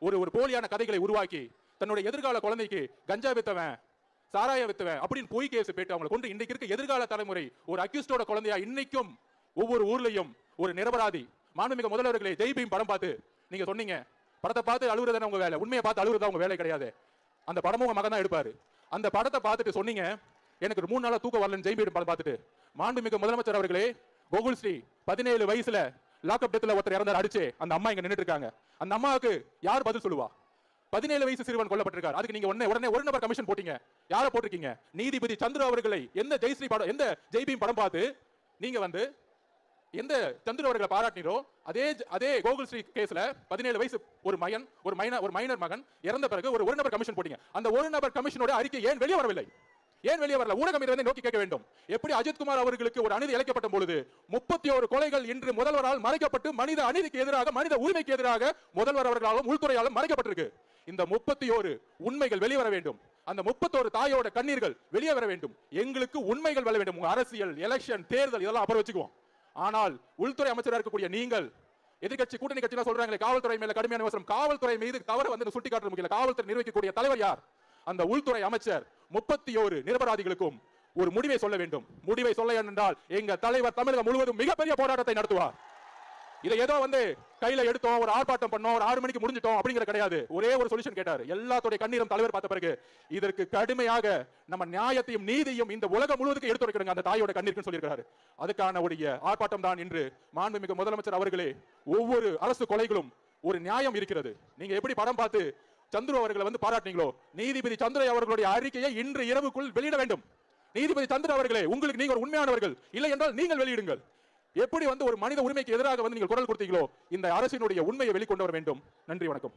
ஒரு ஒரு போலியான கதைகளை உருவாக்கி தன்னுடைய எதிர்கால குழந்தைக்கு கஞ்சா வித்தவன் சாராய வித்தவன் அப்படின்னு பொய் கேஸ் போட்டு அவங்களை கொண்டு இன்னைக்கு இருக்க எதிர்கால தலைமுறை ஒரு அக்யூஸ்டோட குழந்தையா இன்னைக்கும் ஒவ்வொரு ஊர்லயும் ஒரு நிரபராதி. மாண்புமிகு முதல்வர்களே, ஜெய் பீம் படம் பார்த்து நீங்க சொன்னீங்க, படத்தை பார்த்து அழுகுறதான உங்க வேலை, உண்மையை பார்த்து அழுகுறதா உங்க வேலை கிடையாது. அந்த படமும் உங்க மகன் தான் எடுப்பாரு. அந்த படத்தை பார்த்துட்டு சொன்னீங்க எனக்கு 3 நாளா தூக்கம் வரலன்னு ஜெய் பீம் படம் பார்த்துட்டு. மாண்புமிகு முதலமைச்சர் அவர்களே, கோகுல்ஸ்ரீ 17 வயசுல லாக்அப் டெத்ல ஒருத்தர் இறந்தார் அடிச்சு, அந்த அம்மா இங்க நின்னுட்டு இருக்காங்க. அந்த அம்மாவுக்கு யார் பதில் சொல்லுவா? 17 வயசு சிறுவன் கொல்லப்பட்டிருக்கார். அதுக்கு நீங்க உடனே ஒரு நபர் கமிஷன் போட்டீங்க. யாரை போட்டிருக்கீங்க? நீதிபதி சந்திர அவர்களை. எந்த ஜெயஸ்ரீ படம், எந்த ஜெய் பீம் படம் பார்த்து நீங்க எந்த சந்திர அவர்களை பாராட்டினோ அதே கோகுல்ஸ்ரீ கேஸ்ல 17 வயசு ஒரு மைனர் மகன் இறந்த பிறகு ஒரு நபர் கமிஷன் போட்டீங்க. அந்த ஒரு நபர் கமிஷனோட அறிக்கை ஏன் வெளியே வரவில்லை? ஏன் வெளியே வரல? ஊடகம் இதை நோக்கி கேட்க வேண்டும். எப்படி அஜித்குமார் அவர்களுக்கு ஒரு அநீதி இழைக்கப்பட்ட பொழுது 31 கொலைகள் இன்று முதல்வரால் மறைக்கப்பட்டு மனித அநீதிக்கு எதிராக, மனித உரிமைக்கு எதிராக முதல்வர் அவர்களாலும் உள்துறையாலும் மறைக்கப்பட்டிருக்கு. இந்த 31 உண்மைகள் வெளியே வர வேண்டும். அந்த 31 தாயோட கண்ணீர்கள் வெளியே வர வேண்டும். எங்களுக்கு உண்மைகள் வர வேண்டும். உங்க அரசியல், எலெக்ஷன், தேர்தல் இதெல்லாம் அப்புறம் வச்சுக்குவோம். ஆனால் உள்துறை அமைச்சராக இருக்கக்கூடிய நீங்கள், எதிர்கட்சி கூட்டணி கட்சி சொல்றாங்களே காவல்துறை மேல கடுமையான விமர்சனம், காவல்துறை மீது தவறு சுட்டி காட்ட முடியல. காவல்துறை நிர்வகிக்கக்கூடிய தலைவர் யார்? அந்த உள்துறை அமைச்சர். 31 நிரபராதிகளுக்கும் ஒரு முடிவை சொல்ல வேண்டும். முடிவை சொல்ல என்றால் எங்க தலைவர் தமிழகம் முழுவதும் மிகப்பெரிய போராட்டத்தை நடத்துவார். இதை ஏதோ கையில எடுத்தோம், ஒரு ஆர்ப்பாட்டம் பண்ணோம், ஒரு 6 மணிக்கு முடிஞ்சிட்டோம் அப்படிங்கிற கிடையாது. ஒரே ஒரு சொல்யூஷன் கேட்டாரு. எல்லாத்துடைய கண்ணீரும் தலைவர் பார்த்த பிறகு இதற்கு கடுமையாக நம்ம நியாயத்தையும் நீதியும் இந்த உலகம் முழுவதுக்கு எடுத்துரைக்கிறோம் அந்த தாயோட கண்ணீர்னு சொல்லியிருக்கிறாரு. அதுக்கான உடைய ஆர்ப்பாட்டம் தான் இன்று மாண்புமிகு முதலமைச்சர் அவர்களே, ஒவ்வொரு அரசு கொலைகளும் ஒரு நியாயம் இருக்கிறது. நீங்க எப்படி படம் பார்த்து சந்துரு அவர்களை பாராட்டினீங்களோ, நீதிபதி சந்திர அவர்களுடைய அறிக்கையை இன்று இரவுக்குள் வெளியிட வேண்டும். நீதிபதி சந்திர அவர்களே, உங்களுக்கு நீங்க ஒரு உண்மையானவர்கள் இல்லை என்றால் நீங்கள் வெளியிடுங்கள். எப்படி ஒரு மனித உரிமைக்கு எதிராக நீங்கள் குரல் கொடுத்தீங்களோ, இந்த அரசினுடைய உண்மையை வெளிக்கொண்டு வர வேண்டும். நன்றி, வணக்கம்.